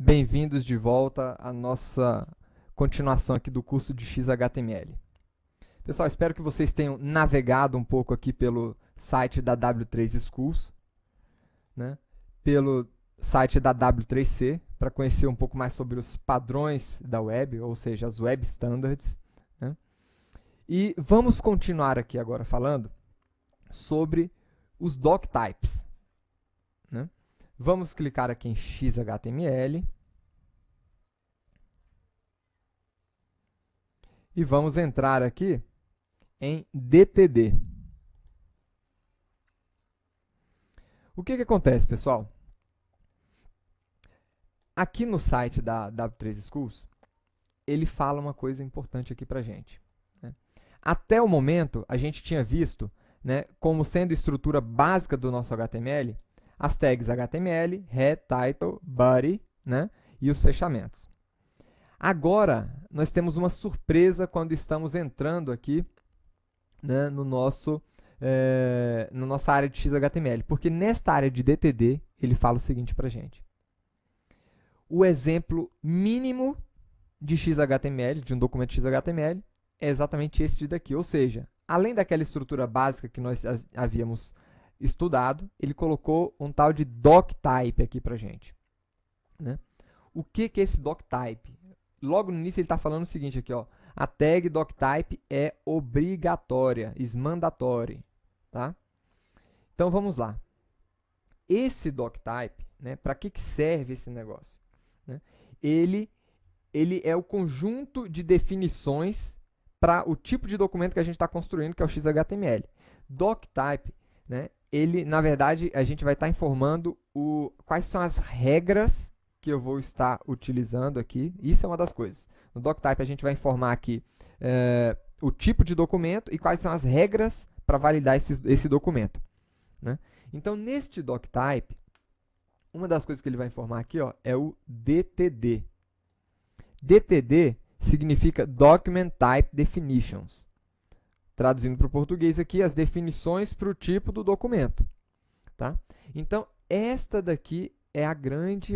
Bem-vindos de volta à nossa continuação aqui do curso de XHTML. Pessoal, espero que vocês tenham navegado um pouco aqui pelo site da W3 Schools, né? Pelo site da W3C, para conhecer um pouco mais sobre os padrões da web, ou seja, as web standards, né? E vamos continuar aqui agora falando sobre os doctypes, né? Vamos clicar aqui em XHTML e vamos entrar aqui em DTD. O que acontece, pessoal? Aqui no site da W3 Schools, ele fala uma coisa importante aqui para a gente, né? Até o momento, a gente tinha visto, né, como sendo estrutura básica do nosso HTML, as tags HTML, head, title, body, né, e os fechamentos. Agora, nós temos uma surpresa quando estamos entrando aqui, né, na nossa área de XHTML, porque nesta área de DTD, ele fala o seguinte para a gente. O exemplo mínimo de XHTML, de um documento XHTML, é exatamente esse daqui, ou seja, além daquela estrutura básica que nós havíamos estudado, ele colocou um tal de doctype aqui para a gente, né? O que é esse doctype? Logo no início ele está falando o seguinte aqui, ó, a tag doctype é obrigatória, is mandatory, tá? Então vamos lá. Esse doctype, né, para que serve esse negócio? Né? Ele é o conjunto de definições para o tipo de documento que a gente está construindo, que é o XHTML. Doctype, né, ele, na verdade, a gente vai estar informando quais são as regras que eu vou estar utilizando aqui. Isso é uma das coisas. No doctype a gente vai informar aqui o tipo de documento e quais são as regras para validar esse documento, né? Então, neste doctype, uma das coisas que ele vai informar aqui, ó, é o DTD. DTD significa Document Type Definitions. Traduzindo para o português aqui, as definições para o tipo do documento, tá? Então, esta daqui é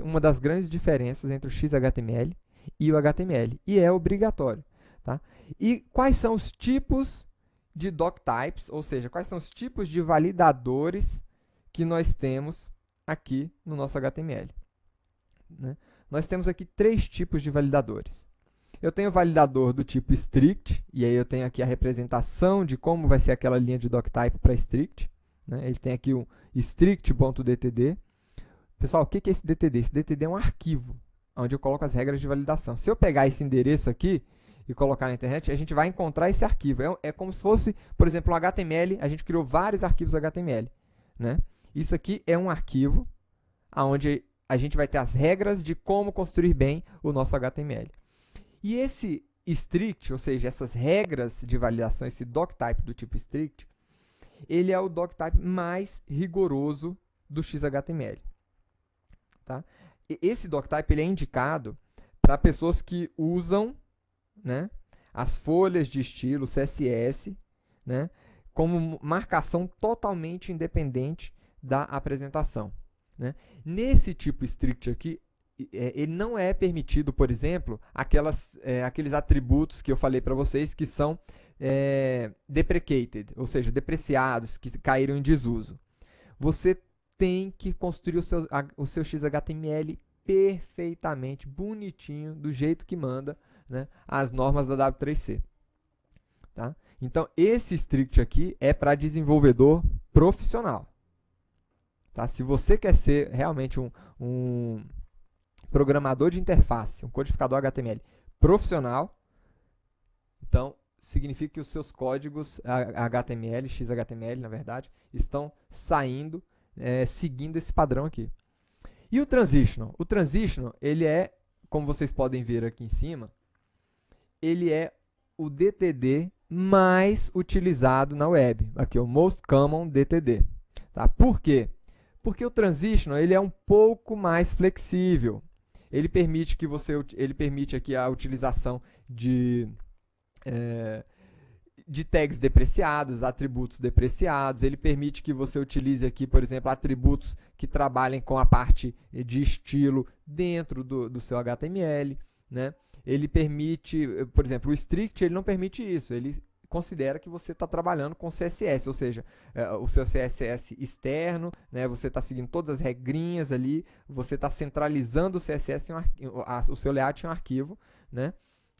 uma das grandes diferenças entre o XHTML e o HTML, e é obrigatório, tá? E quais são os tipos de doctypes, ou seja, quais são os tipos de validadores que nós temos aqui no nosso HTML, né? Nós temos aqui 3 tipos de validadores. Eu tenho o validador do tipo strict, e aí eu tenho aqui a representação de como vai ser aquela linha de doctype para strict, né? Ele tem aqui o strict.dtd. Pessoal, o que é esse DTD? Esse DTD é um arquivo, onde eu coloco as regras de validação. Se eu pegar esse endereço aqui e colocar na internet, a gente vai encontrar esse arquivo. É como se fosse, por exemplo, um HTML, a gente criou vários arquivos HTML, né? Isso aqui é um arquivo onde a gente vai ter as regras de como construir bem o nosso HTML. E esse strict, ou seja, essas regras de validação, esse doctype do tipo strict, ele é o doctype mais rigoroso do XHTML. Tá? Esse doctype ele é indicado para pessoas que usam, né, as folhas de estilo CSS, né, como marcação totalmente independente da apresentação, né? Nesse tipo strict aqui, ele não é permitido, por exemplo, aqueles atributos que eu falei para vocês que são deprecated, ou seja, depreciados, que caíram em desuso. Você tem que construir o seu XHTML perfeitamente, bonitinho, do jeito que manda, né, as normas da W3C. Tá? Então, esse strict aqui é para desenvolvedor profissional. Tá? Se você quer ser realmente um programador de interface, um codificador HTML profissional, então significa que os seus códigos HTML, XHTML, na verdade, estão saindo, seguindo esse padrão aqui. E o transitional? O transitional, ele é, como vocês podem ver aqui em cima, ele é o DTD mais utilizado na web. Aqui é o Most Common DTD. Tá? Por quê? Porque o transitional ele é um pouco mais flexível. Ele permite aqui a utilização de de tags depreciadas, atributos depreciados. Ele permite que você utilize aqui, por exemplo, atributos que trabalhem com a parte de estilo dentro do seu HTML, né? Ele permite, por exemplo, o strict, ele não permite isso. Ele considera que você está trabalhando com CSS, ou seja, o seu CSS externo, né? Você está seguindo todas as regrinhas ali, você está centralizando o CSS, o seu layout em um arquivo, né?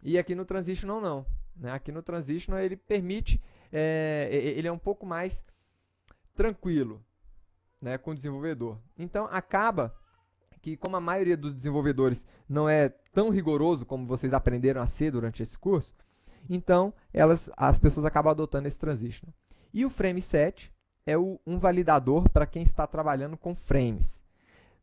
E aqui no Transitional não. Né? Aqui no Transitional ele permite, ele é um pouco mais tranquilo, né, com o desenvolvedor. Então acaba que, como a maioria dos desenvolvedores não é tão rigoroso como vocês aprenderam a ser durante esse curso, então as pessoas acabam adotando esse Transitional. E o Frame Set é um validador para quem está trabalhando com frames.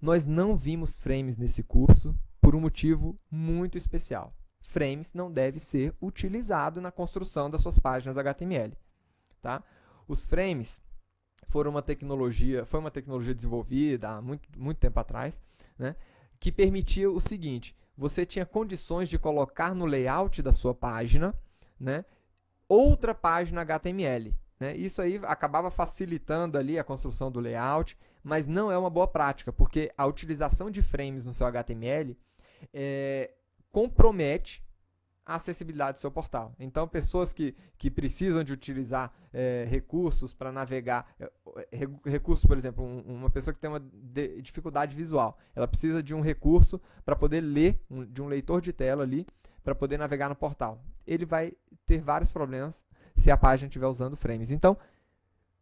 Nós não vimos frames nesse curso por um motivo muito especial. Frames não deve ser utilizado na construção das suas páginas HTML. Tá? Os frames foi uma tecnologia desenvolvida há muito tempo atrás, né, que permitia o seguinte: você tinha condições de colocar no layout da sua página, né, outra página HTML. Né? Isso aí acabava facilitando ali a construção do layout, mas não é uma boa prática, porque a utilização de frames no seu HTML compromete a acessibilidade do seu portal. Então, pessoas que precisam de utilizar recursos para navegar, recursos, por exemplo, uma pessoa que tem uma dificuldade visual, ela precisa de um recurso para poder ler, de um leitor de tela ali, para poder navegar no portal. Ele vai ter vários problemas se a página estiver usando frames. Então,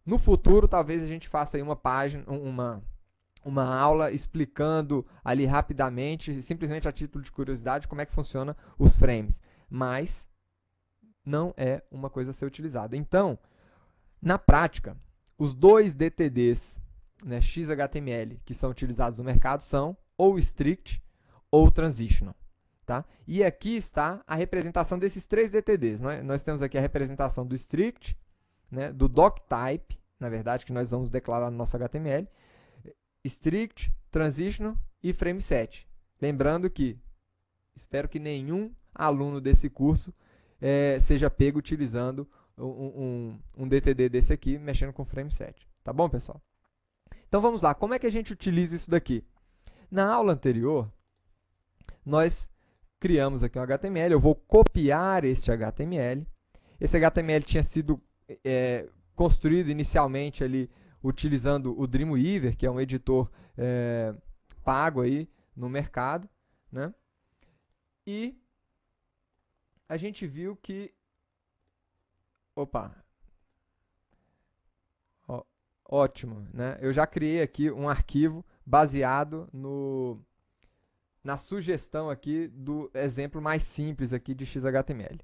no futuro, talvez a gente faça aí uma aula explicando ali rapidamente, simplesmente a título de curiosidade, como é que funciona os frames. Mas não é uma coisa a ser utilizada. Então, na prática, os dois DTDs, né, XHTML, que são utilizados no mercado são ou strict ou transitional. Tá? E aqui está a representação desses três DTDs. Né? Nós temos aqui a representação do strict, né, do doctype, na verdade, que nós vamos declarar no nosso HTML, strict, transitional e frame set. Lembrando que espero que nenhum aluno desse curso seja pego utilizando um DTD desse aqui, mexendo com frame set. Tá bom, pessoal? Então vamos lá, como é que a gente utiliza isso daqui? Na aula anterior, nós criamos aqui um HTML, eu vou copiar este HTML. Esse HTML tinha sido construído inicialmente ali utilizando o Dreamweaver, que é um editor pago aí no mercado, né? E a gente viu que... Opa! Ótimo, né? Eu já criei aqui um arquivo baseado na sugestão aqui do exemplo mais simples aqui de XHTML.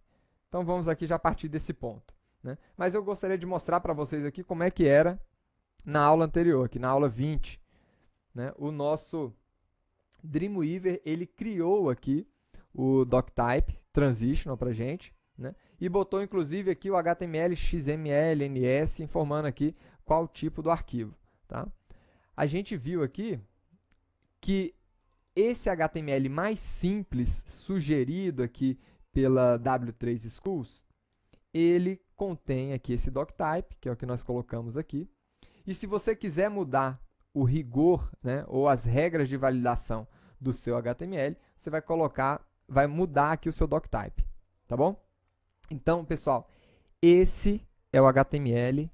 Então vamos aqui já partir desse ponto, né? Mas eu gostaria de mostrar para vocês aqui como é que era na aula anterior, aqui na aula 20, né? O nosso Dreamweaver, ele criou aqui o doctype transitional para a gente, né? E botou inclusive aqui o HTML, XML, NS, informando aqui qual o tipo do arquivo. Tá? A gente viu aqui que esse HTML mais simples, sugerido aqui pela W3 Schools, ele contém aqui esse doctype, que é o que nós colocamos aqui. E se você quiser mudar o rigor, né, ou as regras de validação do seu HTML, você vai mudar aqui o seu doctype, tá bom? Então, pessoal, esse é o HTML,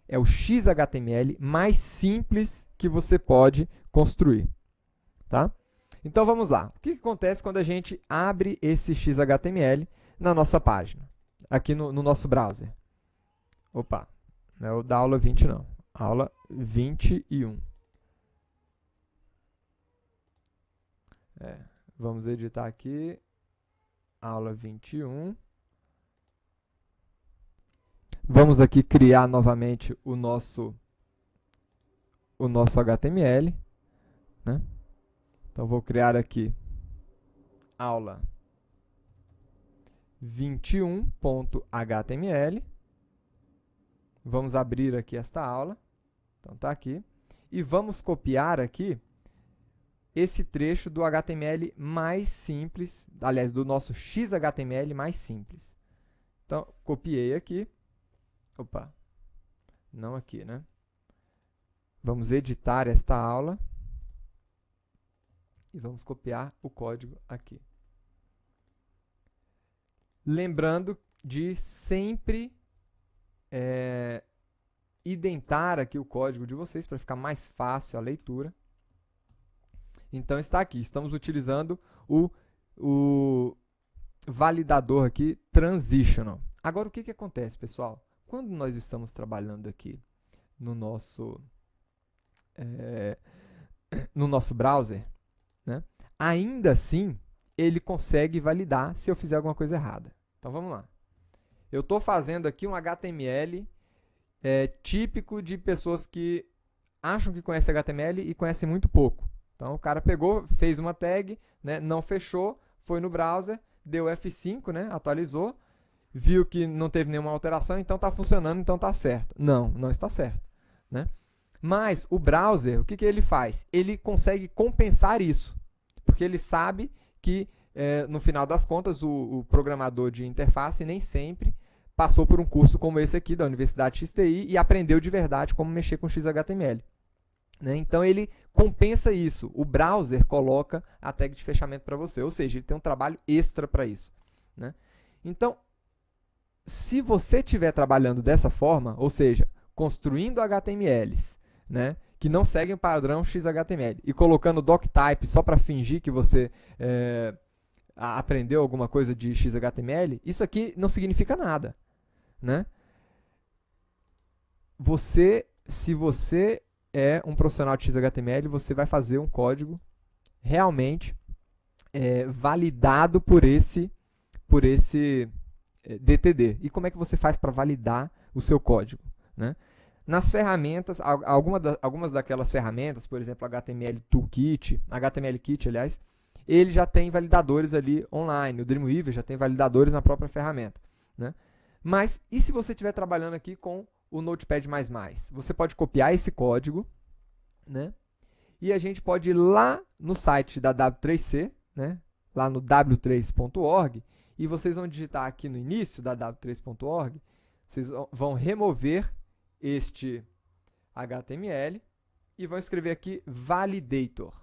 é o XHTML mais simples que você pode construir, tá? Então, vamos lá. O que acontece quando a gente abre esse XHTML na nossa página, aqui no nosso browser? Opa, não é o da aula 20 não, aula 21. Vamos editar aqui, aula 21. Vamos aqui criar novamente o nosso HTML, né? Então, vou criar aqui aula 21.html. Vamos abrir aqui esta aula. Então, está aqui. E vamos copiar aqui esse trecho do HTML mais simples, aliás, do nosso XHTML mais simples. Então, copiei aqui, Opa, não aqui, né? Vamos editar esta aula e vamos copiar o código aqui. Lembrando de sempre identar aqui o código de vocês para ficar mais fácil a leitura. Então está aqui, estamos utilizando o validador aqui transitional. Agora o que acontece, pessoal? Quando nós estamos trabalhando aqui no nosso browser, né, ainda assim ele consegue validar se eu fizer alguma coisa errada. Então vamos lá. Eu estou fazendo aqui um HTML típico de pessoas que acham que conhecem HTML e conhecem muito pouco. Então o cara pegou, fez uma tag, né, não fechou, foi no browser, deu F5, né, atualizou, viu que não teve nenhuma alteração, então está funcionando, então está certo. Não, não está certo, né? Mas o browser, o que ele faz? Ele consegue compensar isso, porque ele sabe que no final das contas o programador de interface nem sempre passou por um curso como esse aqui da Universidade XTI e aprendeu de verdade como mexer com XHTML. Né? Então ele compensa isso. O browser coloca a tag de fechamento para você, ou seja, ele tem um trabalho extra para isso. Né? Então, se você estiver trabalhando dessa forma, ou seja, construindo HTMLs, né, que não seguem o padrão XHTML e colocando doctype só para fingir que você aprendeu alguma coisa de XHTML, isso aqui não significa nada. Né? Se você é um profissional de XHTML, você vai fazer um código realmente validado por esse DTD. E como é que você faz para validar o seu código? Né? Nas ferramentas, algumas daquelas ferramentas, por exemplo, HTML Toolkit, HTML-Kit, aliás, ele já tem validadores ali online. O Dreamweaver já tem validadores na própria ferramenta. Né? Mas, e se você estiver trabalhando aqui com o Notepad++? Você pode copiar esse código, né? E a gente pode ir lá no site da W3C, né? Lá no w3.org, e vocês vão digitar aqui no início da w3.org, vocês vão remover este HTML e vão escrever aqui validator.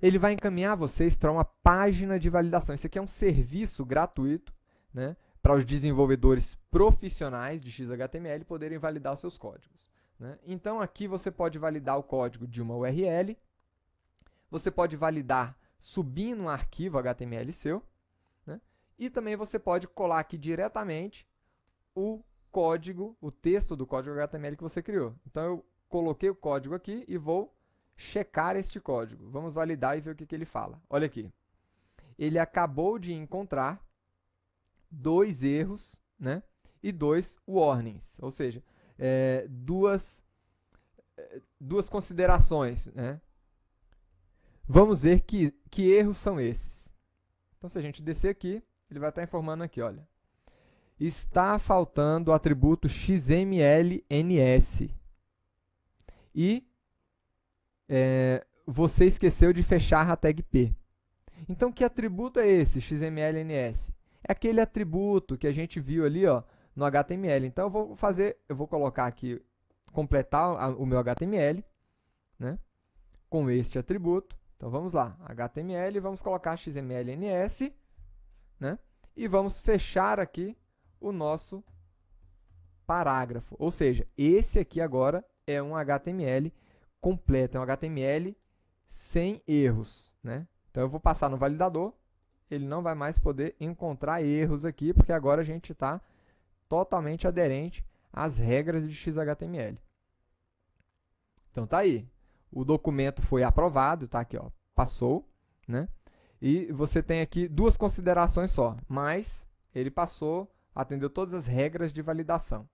Ele vai encaminhar vocês para uma página de validação. Isso aqui é um serviço gratuito, né, para os desenvolvedores profissionais de XHTML poderem validar os seus códigos. Né? Então, aqui você pode validar o código de uma URL, você pode validar subindo um arquivo HTML seu, né? E também você pode colar aqui diretamente o código, o texto do código HTML que você criou. Então, eu coloquei o código aqui e vou checar este código. Vamos validar e ver o que ele fala. Olha aqui. Ele acabou de encontrar 2 erros, né, e 2 warnings, ou seja, duas considerações. Né? Vamos ver que erros são esses. Então, se a gente descer aqui, ele vai estar informando aqui, olha. Está faltando o atributo XMLNS. E você esqueceu de fechar a tag P. Então, que atributo é esse, XMLNS? É aquele atributo que a gente viu ali, ó, no HTML. Então, eu vou colocar aqui, completar o meu HTML, né, com este atributo. Então, vamos lá, HTML, vamos colocar XMLNS, né, e vamos fechar aqui o nosso parágrafo. Ou seja, esse aqui agora é um HTML completo, é um HTML sem erros, né? Então eu vou passar no validador, ele não vai mais poder encontrar erros aqui, porque agora a gente está totalmente aderente às regras de XHTML. Então tá aí, o documento foi aprovado, tá aqui, ó, passou, né? E você tem aqui 2 considerações só, mas ele passou, atendeu todas as regras de validação.